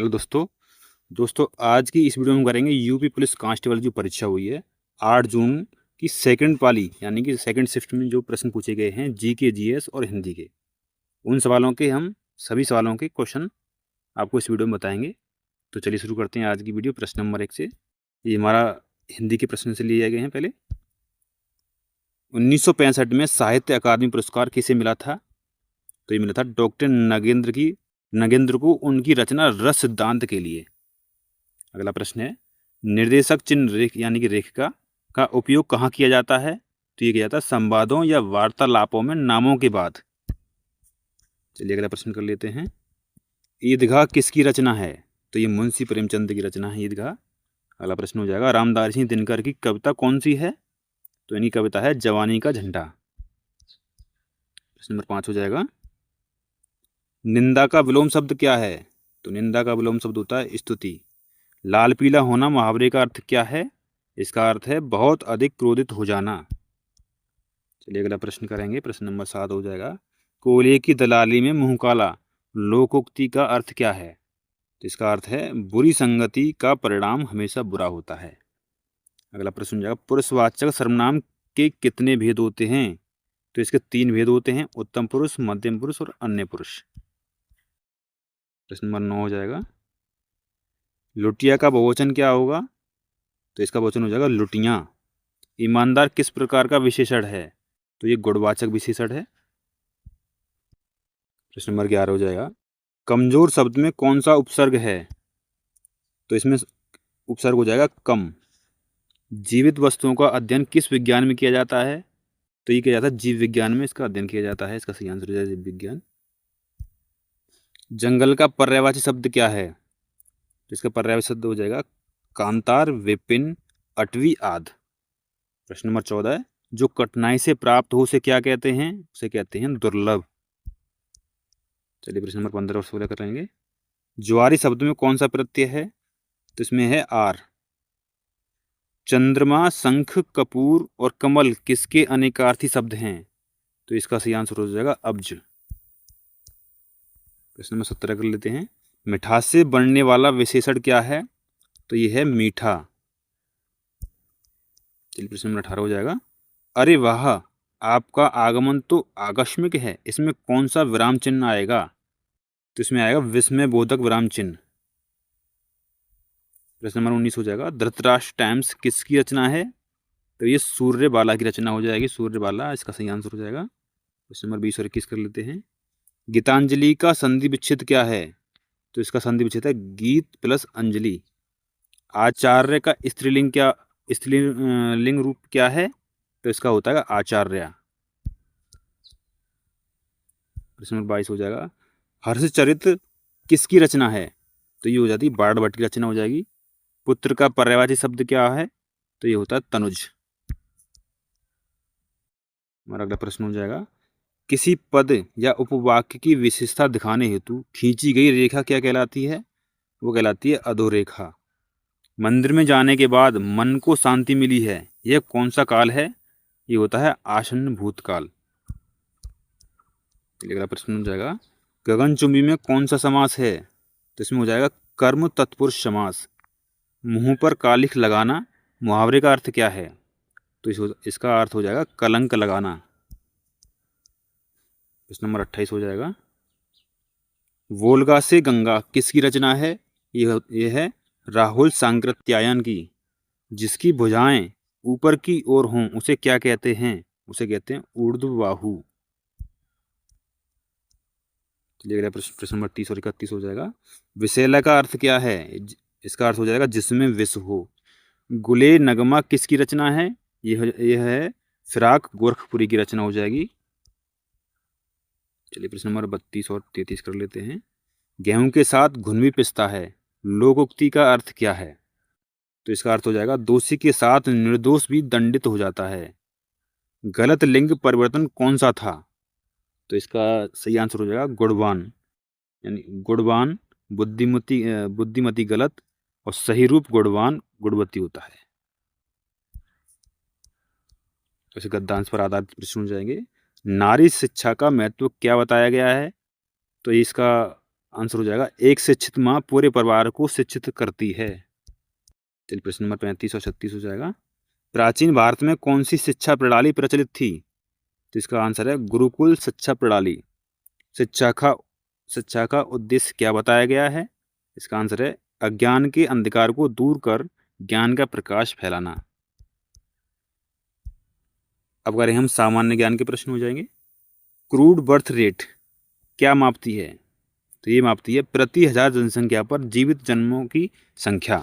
Hello दोस्तों। आज की इस वीडियो में हम करेंगे यूपी पुलिस कांस्टेबल जो परीक्षा हुई है 8 जून की सेकंड पाली यानी कि सेकंड शिफ्ट में जो प्रश्न पूछे गए हैं जीके जीएस और हिंदी के, उन सवालों के हम सभी सवालों के क्वेश्चन आपको इस वीडियो में बताएंगे। तो चलिए शुरू करते हैं आज की वीडियो प्रश्न नंबर 1 से। ये हमारा हिंदी के प्रश्न से लिए गए हैं। पहले 1965 में साहित्य अकादमी पुरस्कार किसे मिला था? तो ये मिला था डॉक्टर नगेंद्र को उनकी रचना रस सिद्धांत के लिए। अगला प्रश्न है, निर्देशक चिन्ह रेख यानी कि रेखिका का उपयोग कहाँ किया जाता है? तो ये किया जाता है संवादों या वार्तालापों में नामों के बाद। चलिए अगला प्रश्न कर लेते हैं। ईदगाह किसकी रचना है? तो ये मुंशी प्रेमचंद की रचना है ईदगाह। अगला प्रश्न हो जाएगा, रामधारी सिंह दिनकर की कविता कौन सी है? तो इनकी कविता है जवानी का झंडा। प्रश्न नंबर 5 हो जाएगा, निंदा का विलोम शब्द क्या है? तो निंदा का विलोम शब्द होता है स्तुति। लाल पीला होना मुहावरे का अर्थ क्या है? इसका अर्थ है बहुत अधिक क्रोधित हो जाना। चलिए अगला प्रश्न करेंगे। प्रश्न नंबर 7 हो जाएगा, कोयले की दलाली में मुंह काला लोकोक्ति का अर्थ क्या है? तो इसका अर्थ है बुरी संगति का परिणाम हमेशा बुरा होता है। अगला प्रश्न हो जाएगा, पुरुषवाचक सर्वनाम के कितने भेद होते हैं? तो इसके 3 भेद होते हैं, उत्तम पुरुष, मध्यम पुरुष और अन्य पुरुष। प्रश्न नंबर 9 हो जाएगा, लुटिया का बहुवचन क्या होगा? तो इसका बहुवचन हो जाएगा लुटियां। ईमानदार किस प्रकार का विशेषण है? तो ये गुणवाचक विशेषण है। प्रश्न नंबर 11 हो जाएगा, कमजोर शब्द में कौन सा उपसर्ग है? तो इसमें उपसर्ग हो जाएगा कम। जीवित वस्तुओं का अध्ययन किस विज्ञान में किया जाता है? तो ये किया जाता है जीव विज्ञान में इसका अध्ययन किया जाता है। इसका सही आंसर हो जाएगा जीव विज्ञान। जंगल का पर्यायवाची शब्द क्या है? तो इसका पर्यायवाची शब्द हो जाएगा कांतार, विपिन, अटवी, आदि। प्रश्न नंबर 14 है, जो कठिनाई से प्राप्त हो उसे क्या कहते हैं? उसे कहते हैं दुर्लभ। चलिए प्रश्न नंबर 15 और 16 करेंगे। ज्वारी शब्द में कौन सा प्रत्यय है? तो इसमें है आर। चंद्रमा, शंख, कपूर और कमल किसके अनेकार्थी शब्द हैं? तो इसका सही आंसर हो जाएगा अब्ज। प्रश्न नंबर 17 कर लेते हैं, मिठास से बनने वाला विशेषण क्या है? तो ये है मीठा। चलिए प्रश्न नंबर 18 हो जाएगा, अरे वाह आपका आगमन तो आकस्मिक है, इसमें कौन सा विराम चिन्ह आएगा? तो इसमें आएगा विस्मय बोधक विराम चिन्ह। प्रश्न नंबर 19 हो जाएगा, धृतराष्ट्र टाइम्स किसकी रचना है? तो ये सूर्यबाला की रचना हो जाएगी, सूर्यबाला इसका सही आंसर हो जाएगा। प्रश्न नंबर 20 और 21 कर लेते हैं, गीतांजलि का संधि विच्छेद क्या है? तो इसका संधि विच्छेद है गीत प्लस अंजलि। आचार्य का स्त्रीलिंग रूप क्या है? तो इसका होता है आचार्य। प्रश्न नंबर 22 हो जाएगा, हर्षचरित किसकी रचना है? तो ये हो जाती है बाणभट्ट की रचना हो जाएगी। पुत्र का पर्यायवाची शब्द क्या है? तो ये होता है तनुज। हमारा अगला प्रश्न हो जाएगा, किसी पद या उपवाक्य की विशेषता दिखाने हेतु खींची गई रेखा क्या कहलाती है? वो कहलाती है अधोरेखा। मंदिर में जाने के बाद मन को शांति मिली है, यह कौन सा काल है? ये होता है आसन्न भूतकाल। अगला प्रश्न हो जाएगा, गगनचुंबी में कौन सा समास है? तो इसमें हो जाएगा कर्म तत्पुरुष समास। मुंह पर कालिख लगाना मुहावरे का अर्थ क्या है? तो इसका अर्थ हो जाएगा कलंक लगाना। प्रश्न नंबर 28 हो जाएगा, वोल्गा से गंगा किसकी रचना है? यह है राहुल सांकृत्यायन की। जिसकी भुजाएं ऊपर की ओर हों उसे क्या कहते हैं? उसे कहते हैं ऊर्ध्वबाहु। चलिए अगला प्रश्न नंबर 30 और 31 हो जाएगा, विषैला का अर्थ क्या है? इसका अर्थ हो जाएगा जिसमें विष हो। गुले नगमा किसकी रचना है? यह है फिराक गोरखपुरी की रचना हो जाएगी। चलिए प्रश्न नंबर 32 और 33 कर लेते हैं, गेहूं के साथ घुन भी पिसता है, लोकोक्ति का अर्थ क्या है? तो इसका अर्थ हो जाएगा दोषी के साथ निर्दोष भी दंडित हो जाता है। गलत लिंग परिवर्तन कौन सा था? तो इसका सही आंसर हो जाएगा गुणवान। यानी गुणवान बुद्धिमती गलत और सही रूप गुणवान गुणवती होता है। तो इसे गद्यांश पर आधारित प्रश्न हो जाएंगे, नारी शिक्षा का महत्व क्या बताया गया है? तो इसका आंसर हो जाएगा एक शिक्षित माँ पूरे परिवार को शिक्षित करती है। चलिए प्रश्न नंबर 35 और 36 हो जाएगा। प्राचीन भारत में कौन सी शिक्षा प्रणाली प्रचलित थी? तो इसका आंसर है गुरुकुल शिक्षा प्रणाली। शिक्षा का शिक्षा का उद्देश्य क्या बताया गया है? इसका आंसर है अज्ञान के अंधकार को दूर कर ज्ञान का प्रकाश फैलाना। अब करें हम सामान्य ज्ञान के प्रश्न हो जाएंगे। क्रूड बर्थ रेट क्या मापती है? तो ये मापती है प्रति 1000 जनसंख्या पर जीवित जन्मों की संख्या।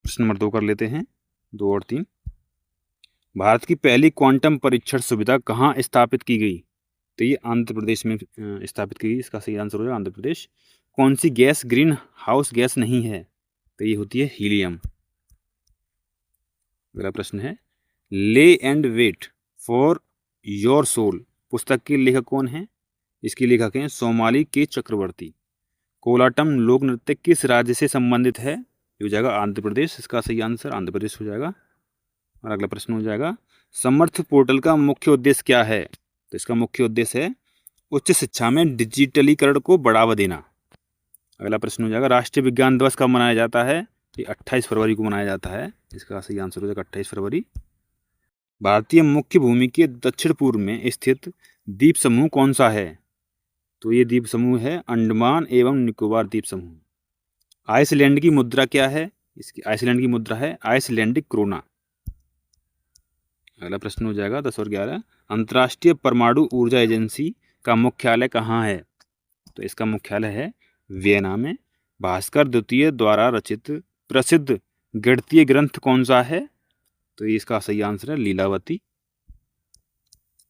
प्रश्न नंबर 2 कर लेते हैं, 2 और 3। भारत की पहली क्वांटम परीक्षण सुविधा कहाँ स्थापित की गई? तो ये आंध्र प्रदेश में स्थापित की गई। इसका सही आंसर हो जाएगा आंध्र प्रदेश। कौन सी गैस ग्रीन हाउस गैस नहीं है? तो ये होती है हीलियम। अगला प्रश्न है lay and wait for your soul पुस्तक के लेखक कौन है? इसके लेखक हैं सोमाली के चक्रवर्ती। कोलाटम लोक नृत्य किस राज्य से संबंधित है? ये हो जाएगा आंध्र प्रदेश। इसका सही आंसर आंध्र प्रदेश हो जाएगा। और अगला प्रश्न हो जाएगा समर्थ पोर्टल का मुख्य उद्देश्य क्या है? तो इसका मुख्य उद्देश्य है उच्च शिक्षा में डिजिटलीकरण को बढ़ावा देना। अगला प्रश्न हो जाएगा राष्ट्रीय विज्ञान दिवस कब मनाया जाता है? ये 28 फरवरी को मनाया जाता है। इसका सही आंसर हो जाएगा 28 फरवरी। भारतीय मुख्य भूमि के दक्षिण पूर्व में स्थित द्वीप समूह कौन सा है? तो ये द्वीप समूह है अंडमान एवं निकोबार द्वीप समूह। आइसलैंड की मुद्रा क्या है? इसकी आइसलैंड की मुद्रा है आइसलैंडिक क्रोना। अगला प्रश्न हो जाएगा 10 और 11। अंतर्राष्ट्रीय परमाणु ऊर्जा एजेंसी का मुख्यालय कहाँ है? तो इसका मुख्यालय है वियना में। भास्कर द्वितीय द्वारा रचित प्रसिद्ध गणितीय ग्रंथ कौन सा है? तो ये इसका सही आंसर है लीलावती।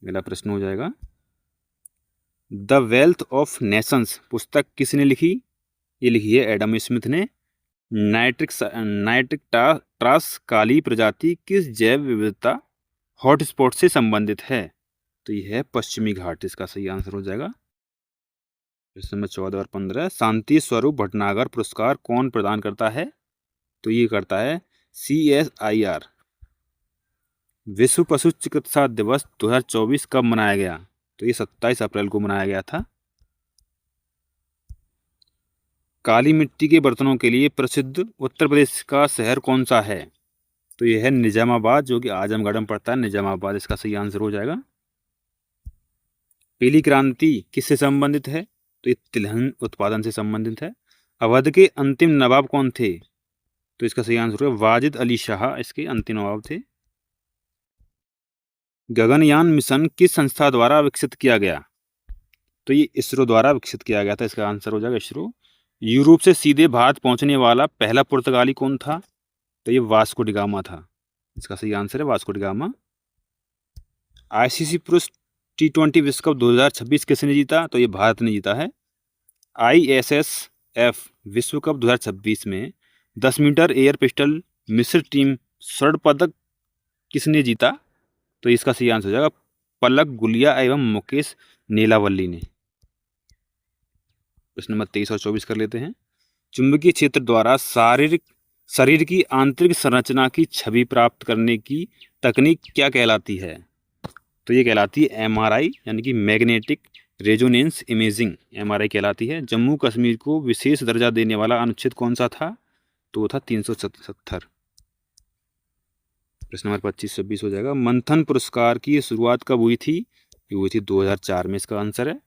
अगला प्रश्न हो जाएगा द वेल्थ ऑफ नेशंस पुस्तक किसने लिखी? ये लिखी है एडम स्मिथ ने। नाइट्रिक ट्रास काली प्रजाति किस जैव विविधता हॉटस्पॉट से संबंधित है? तो यह है पश्चिमी घाट। इसका सही आंसर हो जाएगा। प्रश्न नंबर 14 और 15। शांति स्वरूप भटनागर पुरस्कार कौन प्रदान करता है? तो ये करता है CSIR। विश्व पशु चिकित्सा दिवस 2024 कब मनाया गया? तो ये 27 अप्रैल को मनाया गया था। काली मिट्टी के बर्तनों के लिए प्रसिद्ध उत्तर प्रदेश का शहर कौन सा है? तो यह है निजामाबाद, जो कि आजमगढ़ में पड़ता है निजामाबाद। इसका सही आंसर हो जाएगा। पीली क्रांति किससे संबंधित है? तो ये तिलहन उत्पादन से संबंधित है। अवध के अंतिम नवाब कौन थे? तो इसका सही आंसर है वाजिद अली शाह इसके अंतिम नवाब थे। गगनयान मिशन किस संस्था द्वारा विकसित किया गया? तो ये इसरो द्वारा विकसित किया गया था। इसका आंसर हो जाएगा इसरो। यूरोप से सीधे भारत पहुंचने वाला पहला पुर्तगाली कौन था? तो ये वास्को डी गामा था। इसका सही आंसर है वास्को डी गामा। ICC पुरुष T20 विश्व कप 2026 किसने जीता? तो ये भारत ने जीता है। ISSF विश्व कप 2026 में 10 मीटर एयर पिस्टल मिस्र टीम स्वर्ण पदक किसने जीता? तो इसका सही आंसर हो जाएगा पलक गुलिया एवं मुकेश नीलावल्ली ने। प्रश्न नंबर 23 और 24 कर लेते हैं। चुंबकीय क्षेत्र द्वारा शरीर की आंतरिक संरचना की छवि प्राप्त करने की तकनीक क्या कहलाती है? तो ये कहलाती है MRI यानी कि मैग्नेटिक रेजोनेंस इमेजिंग। MRI कहलाती है। जम्मू कश्मीर को विशेष दर्जा देने वाला अनुच्छेद कौन सा था? तो वो था 377। प्रश्न नंबर 25-26 हो जाएगा। मंथन पुरस्कार की शुरुआत कब हुई थी? ये हुई थी 2004 में। इसका आंसर है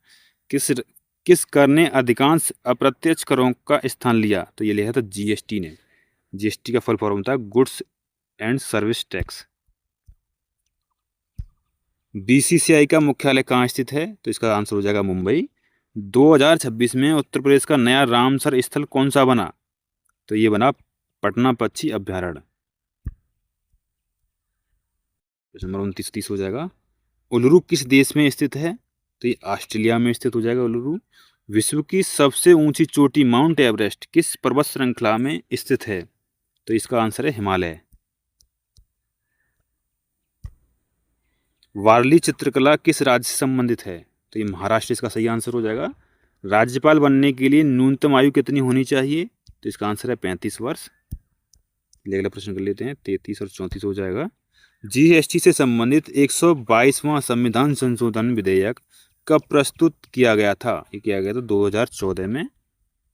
किस कर ने अधिकांश अप्रत्यक्ष करों का स्थान लिया? तो ये लिया था GST ने। GST का फुल फॉर्म था goods and service tax. BCCI का मुख्यालय कहाँ स्थित है? तो इसका आंसर हो जाएगा मुंबई। 2026 में उत्तर प्रदेश का नया रामसर स्थल कौन सा बना? तो ये बना पटना पक्षी अभ्यारण्य। प्रश्न नंबर 29-30 हो जाएगा। उल्लू किस देश में स्थित है? तो ये ऑस्ट्रेलिया में स्थित हो जाएगा उल्लू। विश्व की सबसे ऊंची चोटी माउंट एवरेस्ट किस पर्वत श्रृंखला में स्थित है? तो इसका आंसर है हिमालय। वारली चित्रकला किस राज्य से संबंधित है? तो ये महाराष्ट्र इसका सही आंसर हो जाएगा। राज्यपाल बनने के लिए न्यूनतम आयु कितनी होनी चाहिए? तो इसका आंसर है 35 वर्ष। अगला प्रश्न कर लेते हैं 33 और 34 हो जाएगा। GST से संबंधित 122वां संविधान संशोधन विधेयक कब प्रस्तुत किया गया था? ये किया गया था 2014 में।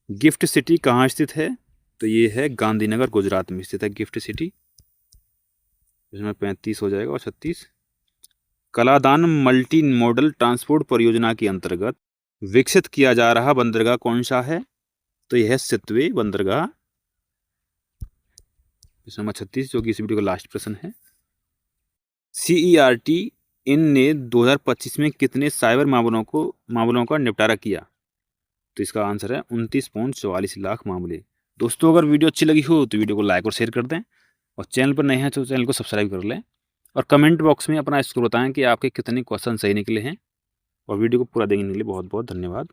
गिफ्ट सिटी कहाँ स्थित है? तो ये है गांधीनगर, गुजरात में स्थित है गिफ्ट सिटी। इसमें 35 हो जाएगा और 36। कलादान मल्टी मॉडल ट्रांसपोर्ट परियोजना के अंतर्गत विकसित किया जा रहा बंदरगाह कौन सा है? तो यह है सितवे बंदरगाह। प्रश्न नंबर 36, जो कि इस वीडियो का लास्ट प्रश्न है। CERT इन ने 2025 में कितने साइबर मामलों का निपटारा किया? तो इसका आंसर है 29.44 लाख मामले। दोस्तों, अगर वीडियो अच्छी लगी हो तो वीडियो को लाइक और शेयर कर दें, और चैनल पर नए हैं तो चैनल को सब्सक्राइब कर लें, और कमेंट बॉक्स में अपना स्कोर बताएं कि आपके कितने क्वेश्चन सही निकले हैं। और वीडियो को पूरा देखने के लिए बहुत बहुत धन्यवाद।